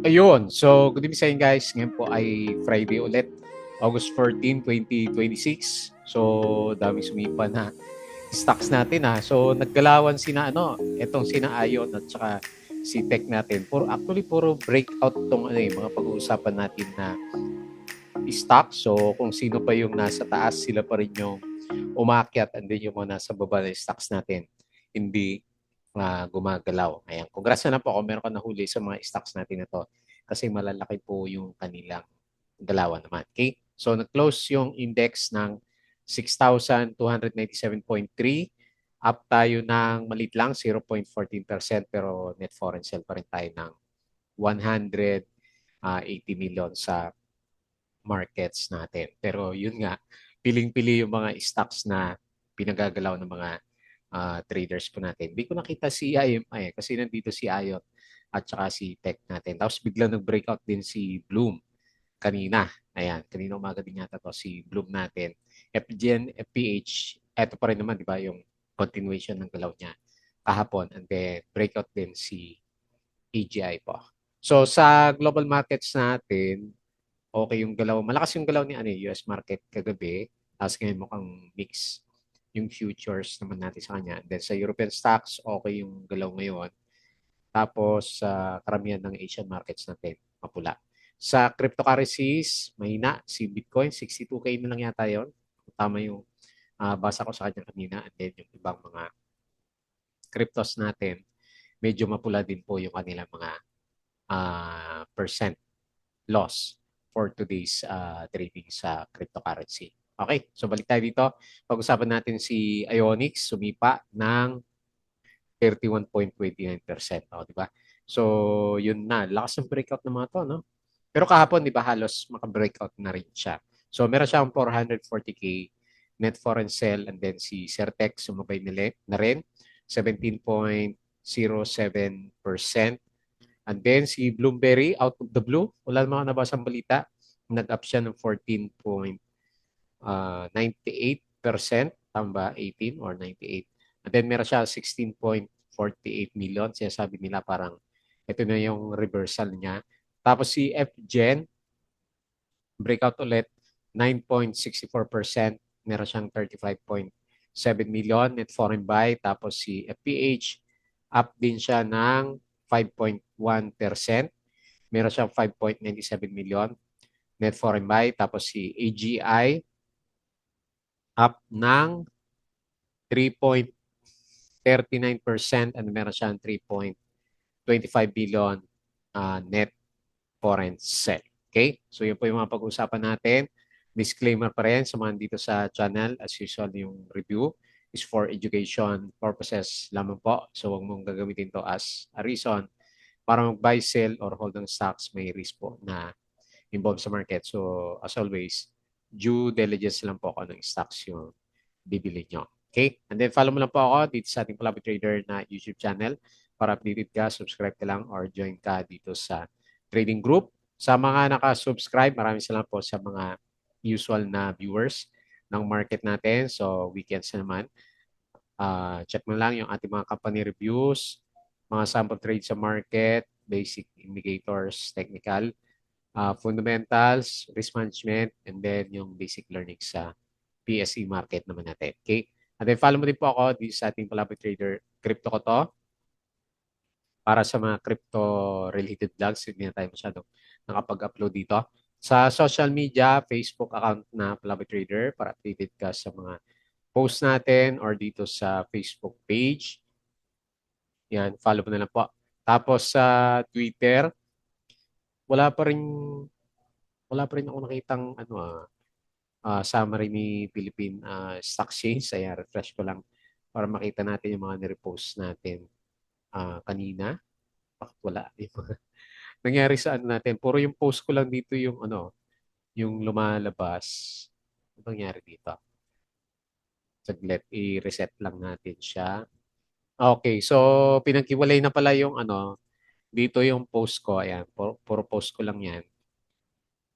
Ayun. So, good evening sa inyo guys. Ngayon po ay Friday ulit. August 14, 2026. So, daming sumipa na stocks natin ha. So, naggalawan sina etong sina Ayon at saka si Tech natin. Puro breakout tong mga pag-uusapan natin na stock. So, kung sino pa yung nasa taas, sila pa rin yung umakyat and then yung mga nasa baba ng stocks natin. Hindi gumagalaw. Ayan. Congrats na lang po kung meron ka nahuli sa mga stocks natin na to kasi malalaki po yung kanilang galawan naman. Okay? So, nag-close yung index ng 6,297.3. Up tayo ng malit lang, 0.14% pero net foreign sale pa rin tayo ng 180 million sa markets natin. Pero yun nga, piling-pili yung mga stocks na pinagagalaw ng mga traders po natin. Hindi ko nakita si IMI kasi nandito si Ayot at saka si Tech natin. Tapos biglang nag-breakout din si Bloom kanina. Ayan, kanina umaga din yata to si Bloom natin. FGN, FPH, eto pa rin naman, di ba, yung continuation ng galaw niya kahapon. And then breakout din si AGI po. So sa global markets natin, okay yung galaw. Malakas yung galaw ni US market kagabi. Tapos ngayon mukhang mix yung futures naman natin sa kanya. And then sa European stocks, okay yung galaw ngayon. Tapos sa karamihan ng Asian markets natin, mapula. Sa cryptocurrencies, mahina. Si Bitcoin, 62K na lang yata yun. Tama yung basa ko sa kanya kanina. And then yung ibang mga cryptos natin, medyo mapula din po yung kanilang mga percent loss for today's trading sa cryptocurrency. Okay, so balik tayo dito. Pag-usapan natin si Ionix, sumipa ng 31.29%. O, di ba? So, yun na. Lakas ng breakout ng mga to, no? Pero kahapon, di ba, halos maka-breakout na rin siya. So, meron siyang 440K net foreign sell and then si Certex sumabay na rin 17.07%. And then si Bloomberry, out of the blue, wala namang nabasang balita, nag-up siya ng 14.98%, tama ba? 18 or 98. And then meron siya 16.48 million. Sinasabi nila parang ito na yung reversal niya. Tapos si FGen, breakout ulit, 9.64%. Meron siyang 35.7 million net foreign buy. Tapos si FPH, up din siya ng 5.1%. Meron siyang 5.97 million net foreign buy. Tapos si AGI, up ng 3.39% and meron siyang 3.25 billion net foreign sell. Okay? So yun po yung mga pag-uusapan natin. Disclaimer pa rin sa mga dito sa channel. As usual, yung review is for education purposes lamang po. So huwag mong gagamitin to as a reason para mag-buy, sell, or hold ng stocks. May risk po na involved sa market. So as always, due diligence lang po ako ng stocks yung bibili nyo. Okay? And then follow mo lang po ako dito sa ating Palabra Trader na YouTube channel para updated ka, subscribe ka lang or join ka dito sa trading group. Sa mga naka-subscribe, maraming salamat po sa mga usual na viewers ng market natin. So weekends naman. Check mo lang yung ating mga company reviews, mga sample trades sa market, basic indicators, technical, fundamentals, risk management, and then yung basic learning sa PSE market naman natin. Okay? And then follow mo din po ako dito sa ating Palabra Trader. Crypto ko to para sa mga crypto-related vlogs. Hindi na tayo masyadong nakapag-upload dito. Sa social media, Facebook account na Palabra Trader para updated ka sa mga post natin or dito sa Facebook page. Yan, follow mo na lang po. Tapos sa Twitter, wala pa rin ako nakitang summary ni Philippine Stock Exchange. Ayan, refresh ko lang para makita natin yung mga nirepost natin kanina. Bakit wala? Yung mga nangyari sa ano natin. Puro yung post ko lang dito yung yung lumalabas. Ano nangyari dito? Saglit, i-reset lang natin siya. Okay, so pinaghiwalay na pala yung dito yung post ko. Ayan, puro post ko lang yan.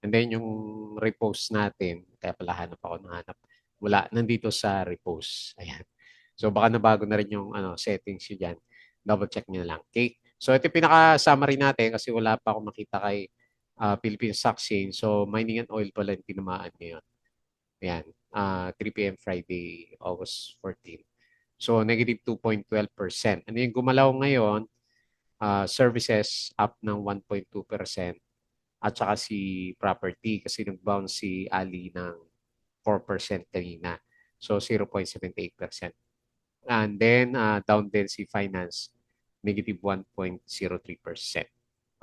And then yung repost natin, kaya pala hanap ako ng hanap. Wala, nandito sa repost. Ayan. So baka nabago na rin yung settings yun dyan. Double check nyo na lang. Okay? So ito yung pinaka-summary natin kasi wala pa akong makita kay Philippine Stock Exchange. So mining and oil pala yung tinamaan ngayon. Ayan, 3 p.m. Friday, August 14. So negative 2.12%. Ano yung gumalaw ngayon? Services up ng 1.2% at saka si property kasi nag-bounce si Ali ng 4% kanina. So 0.78%. And then down din si finance, negative 1.03%.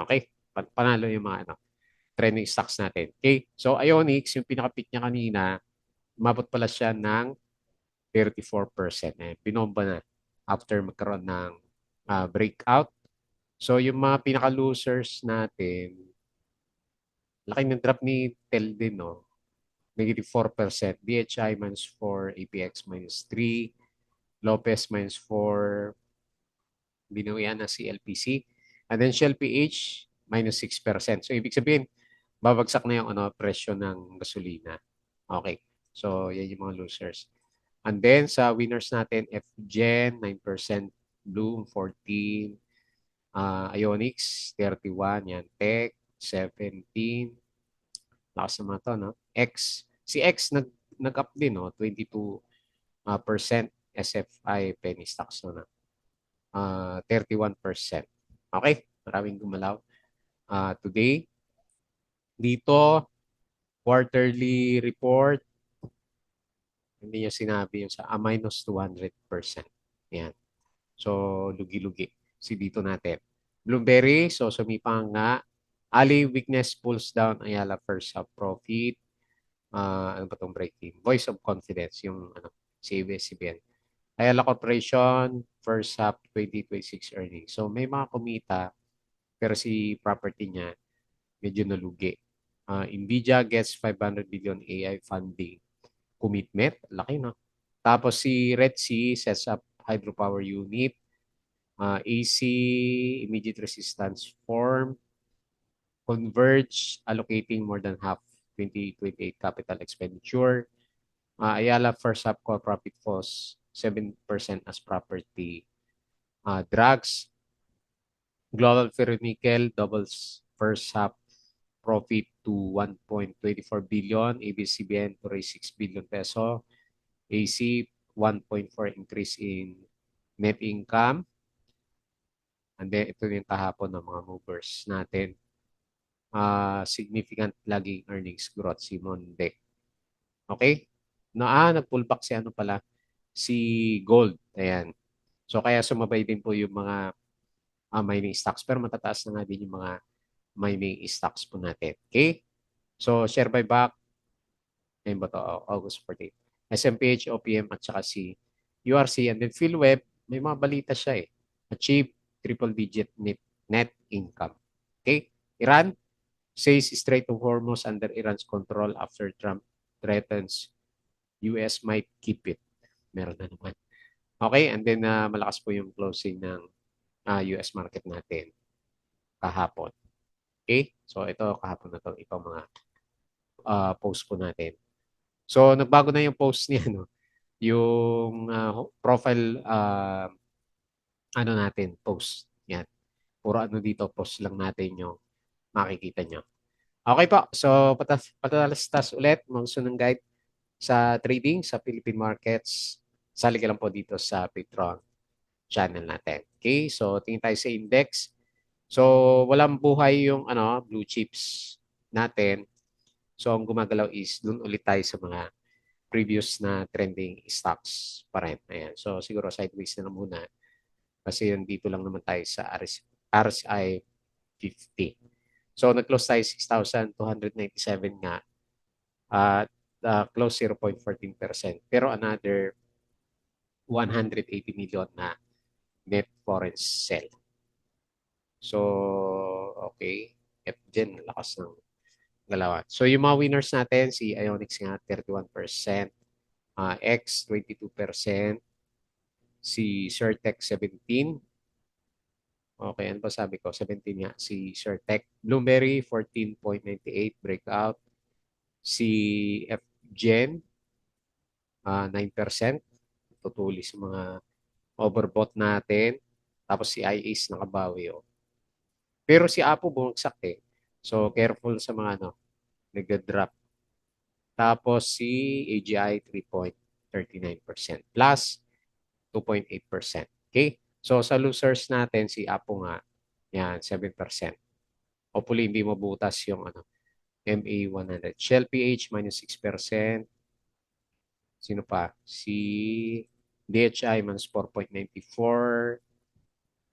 Okay? Panalo yung mga trending stocks natin. Okay? So Ionics, yung pinaka-peak niya kanina, umabot pala siya ng 34%. Binomba na after magkaroon ng breakout. So yung mga pinaka-losers natin, laki ng drop ni Tel din, no? Negative 4%. DHI minus 4, APX minus 3, Lopez minus 4, binawian na si LPC. And then Shell PH, minus 6%. So, ibig sabihin, babagsak na yung presyo ng gasolina. Okay. So, yan yung mga losers. And then, sa winners natin, FGen, 9%, Bloom, 14%, Ionics, 31%, yan, Tech, 17%, lakas naman to, no? Si X nag-up din, no? 22%, SFI, penny stocks, no? 31%. Okay? Maraming gumalaw. Today, dito, quarterly report, hindi niya sinabi yung minus 200%. Yan. So, lugi-lugi. Si dito natin. Bloomberry, so sumipang nga. Ali weakness pulls down Ayala first half profit. Ano ba itong breaking? Voice of confidence, yung si ABS-CBN. Ayala Corporation, first half 2026 earnings. So, may mga kumita, pero si property niya, medyo nalugi. Nvidia gets 500 billion AI funding commitment. Laki, no? Tapos si Red Sea sets up hydropower unit. AC, immediate resistance form. Converge, allocating more than half 2028 capital expenditure. Ayala first half core profit falls 7% as property. Drugs, Global Ferronickel doubles first half profit to 1.24 billion. ABS-CBN to raise 6 billion peso. AC, 1.4 increase in net income. And then ito yung kahapon ng mga movers natin. Significant lagging earnings growth si Monde. Okay? Nag-pullback si pala? Si gold. Ayan. So kaya sumabay din po yung mga mining stocks. Pero matataas na nga din yung mga mining stocks po natin. Okay? So share buyback. Ayun ba to? August 14. SMPH, OPM at saka si URC. And then PhilWeb, may mga balita siya eh. Achieve triple digit net income. Okay? Iran says Strait of Hormuz under Iran's control after Trump threatens US might keep it. Meron na naman. Okay, and then malakas po yung closing ng US market natin kahapon. Okay, so ito kahapon na to itong mga post po natin. So nagbago na yung post niya, no? Yung profile natin, post. Yan. Puro dito, post lang natin yung makikita nyo. Okay po, so patalastas ulit, mga gusto ng guide sa trading sa Philippine markets. Sali ka lang po dito sa Patreon channel natin. Okay, so tingin tayo sa index. So walang buhay yung blue chips natin. So ang gumagalaw is dun ulit tayo sa mga previous na trending stocks pa rin. Ayan. So siguro sideways na lang muna kasi dito lang naman tayo sa RSI 50. So nag-close tayo 6,297 nga at close 0.14%. Pero another 180 million na net foreign sell. So, okay. FGen, lakas ng galawan. So, yung mga winners natin, si Ionics nga, 31%, X, 22%, si Certec, 17%. Okay, ano ba sabi ko? 17 nga, si Certec. Bloomberry, 14.98, breakout. Si FGen, 9%. Tutuli sa mga overbought natin. Tapos si IACE nakabawi. Oh. Pero si Apple bumagsak eh. So, careful sa mga ano, nag-drop. Tapos si AGI 3.39% plus 2.8%. Okay? So, sa losers natin, si Apple nga, yan, 7%. Hopefully, hindi mabutas yung ano, MA100. Shell PH minus 6%. Sino pa? Si DHI minus 4.94.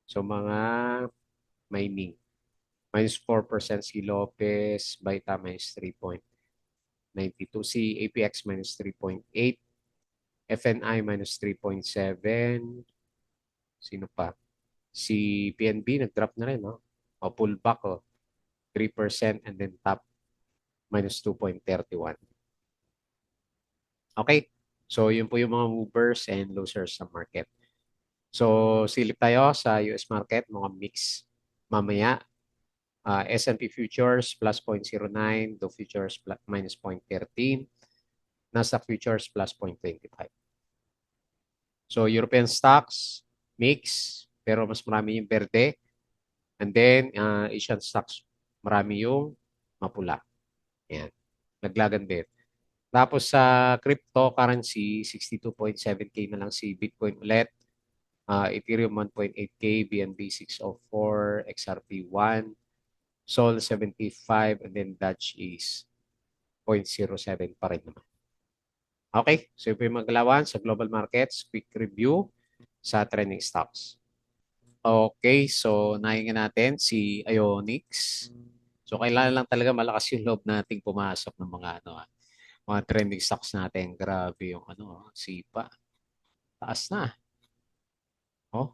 So, mga mining. Minus 4% si Lopez. Vita minus 3.92. Si APX minus 3.8. FNI minus 3.7. Sino pa? Si PNB nag-drop na rin, no? O pullback, oh. 3% and then top minus 2.31. Okay? So, yun po yung mga movers and losers sa market. So, silip tayo sa US market, mga mix mamaya. S&P futures plus 0.09, Dow futures plus, minus 0.13, Nasdaq futures plus 0.25. So, European stocks, mix, pero mas marami yung verde. And then, Asian stocks, marami yung mapula. Yan. Naglagan din. Tapos sa cryptocurrency, 62.7K na lang si Bitcoin ulit. Ethereum 1.8K, BNB 604, XRP 1, Sol 75, and then Dutch is 0.07 pa rin naman. Okay, so ito yung maglawan sa global markets. Quick review sa trending stocks. Okay, so nahinga natin si Ionix. So kailangan lang talaga malakas yung loob nating pumasok ng mga mga trending stocks natin. Grabe yung sipa. Taas na. Oh.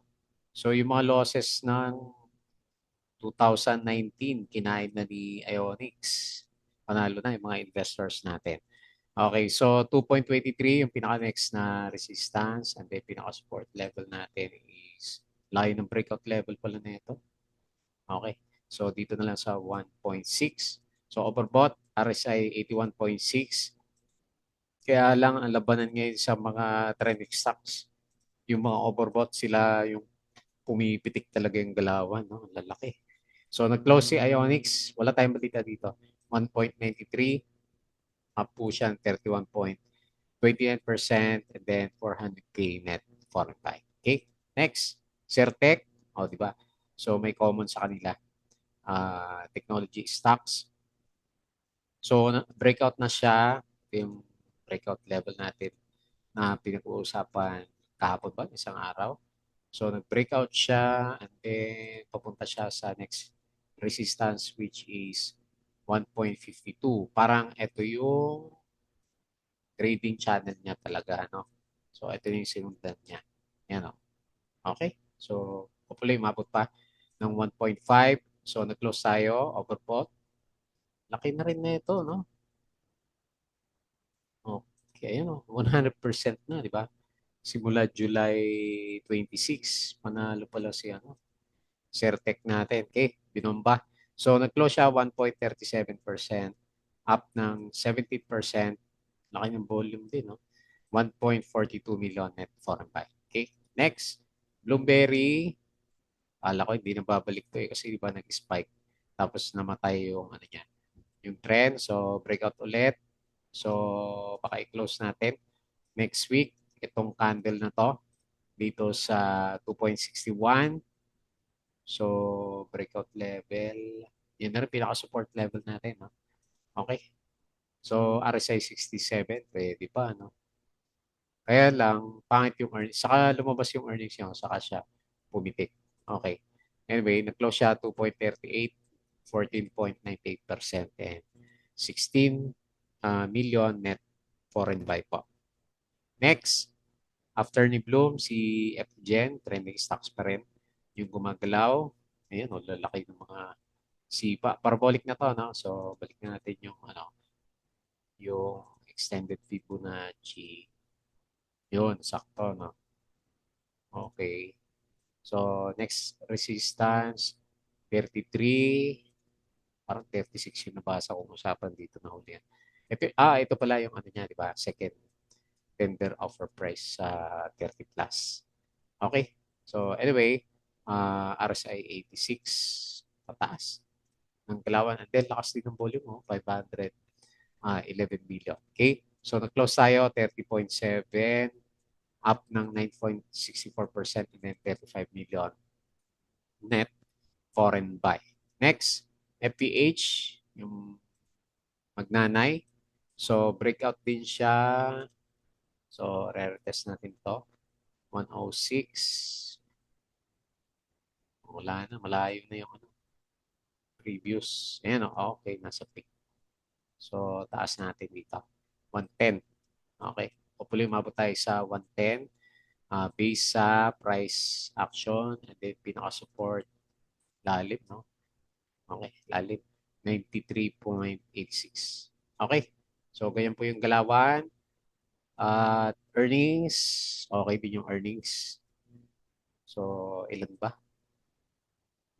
So yung mga losses ng 2019 kinain na ni Ionix. Panalo na yung mga investors natin. Okay, so 2.23 yung pinaka-next na resistance and then pinaka-support level natin is layo ng breakout level pala na ito. Okay, so dito na lang sa 1.6. So overbought, RSI 81.6. Kaya lang ang labanan ngayon sa mga trending stocks, yung mga overbought sila yung pumipitik talaga yung galawan, no? Ang lalaki. So nag-close si Ionix, wala tayong balita dito. 1.93, up po siya 31.29% and then 400K net foreign buy. Okay? Next, Certec, di ba? So may common sa kanila. Technology stocks. So breakout na siya, yung breakout level natin na pinag-uusapan kahapon ba, isang araw. So, nag-breakout siya and then papunta siya sa next resistance which is 1.52. Parang ito yung trading channel niya talaga, no? So, ito yung sinundan niya. Yan, no? Okay? So, hopefully, mabot pa ng 1.5. So, nag-close tayo, overbought. Laki na rin na ito, no? Okay, ayun, no? 100% na, di ba? Simula July 26, panalo pala si Certec natin. Okay, binomba. So, nag-close siya 1.37%, up ng 17%. Laki ng volume din, no? 1.42 million net foreign buy. Okay, next, Bloomberry. Ala ko, hindi na babalik to kasi di ba nag-spike. Tapos namatay yung niya, yung trend. So, breakout ulit. So, baka i-close natin next week itong candle na to dito sa 2.61. So, breakout level. Yan na rin pinaka-support level natin. No? Okay. So, RSI 67. Pwede pa. No? Kaya lang, pangit yung earnings. Saka lumabas yung earnings niya. Saka siya pumitik. Okay. Anyway, nag-close siya 2.38, 14.98%, and 16 million net foreign buy po. Next, after ni Bloom, si FGen, trending stocks pa rin, yung gumagalaw. Ayan, lalaki ng mga sipa. Parabolic na to, no? So, balik na natin yung, yung extended Fibonacci. Yun, sakto, no? Okay. So, next resistance, 33, parang 36 yung nabasa kong usapan dito na huli. Ito pala yung niya, di ba? Second tender offer price sa 30 plus. Okay. So, anyway, RSI 86. pataas ng galawan. And then, lakas din ng volume, 511 billion. Okay? So, nag-close tayo, 30.7, up ng 9.64% and then 35 million net foreign buy. Next, FPH, yung magnanay. So, breakout din siya. So, re-test natin to. 106. Wala na, malayo na yung previous. Ayan, okay, nasa peak. So, taas natin dito. 110. Okay. Hopefully, umabot tayo sa 110. Base sa price action and then pinaka-support lalim, no? Okay, lalim. 93.86. Okay. So, ganyan po yung galawan. At earnings, okay din yung earnings. So, ilan ba?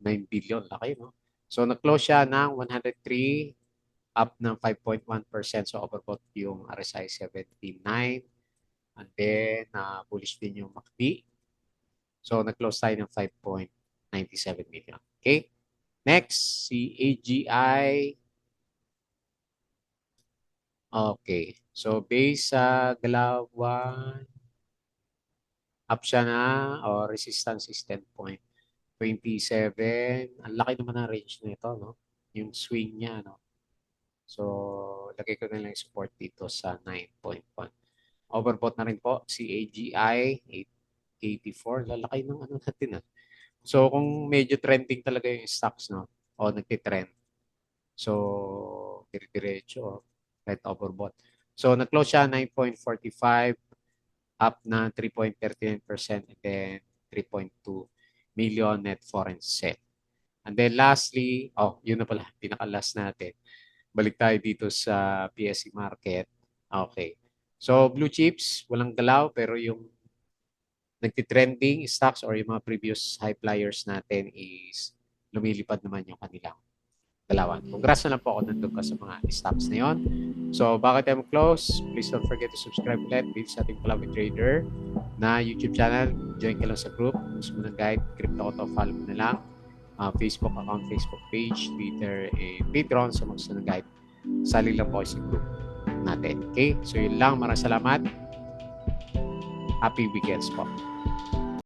9 billion. Laki, no? So, nag-close siya ng 103, up ng 5.1%. So, overbought yung RSI 79. And then, bullish din yung MACD. So, nag-close tayo ng 5.97 million. Okay? Next, si AGI. Okay. So, base sa galawan, up siya na, o resistance is 10.27. Ang laki naman ng range na ito, no? Yung swing niya, no? So, lagay ko na lang yung support dito sa 9.1. Overbought na rin po si AGI, 884. Lalaki ng ano natin, ah. So, kung medyo trending talaga yung stocks, no? O nagtitrend. So, dire-diretso, right overbought. So, nag-close siya 9.45, up na 3.39% and then 3.2 million net foreign sale. And then lastly, yun na pala, pinaka-last natin. Balik tayo dito sa PSE market. Okay. So, blue chips, walang galaw, pero yung nagtitrending stocks or yung mga previous high flyers natin is lumilipad naman yung kanilang galawan. Congrats na lang po ako nandun ka sa mga stocks na yon. So, bakit tayo close? Please don't forget to subscribe ulit dito sa ating Palawi Trader na YouTube channel. Join ka lang sa group. Gusto mo ng guide, crypto to follow mo na lang. Facebook account, Facebook page, Twitter, Patreon sa mga gusto ng guide. Sali lang po sa group natin. Okay? So, yun lang. Maraming salamat. Happy weekends po.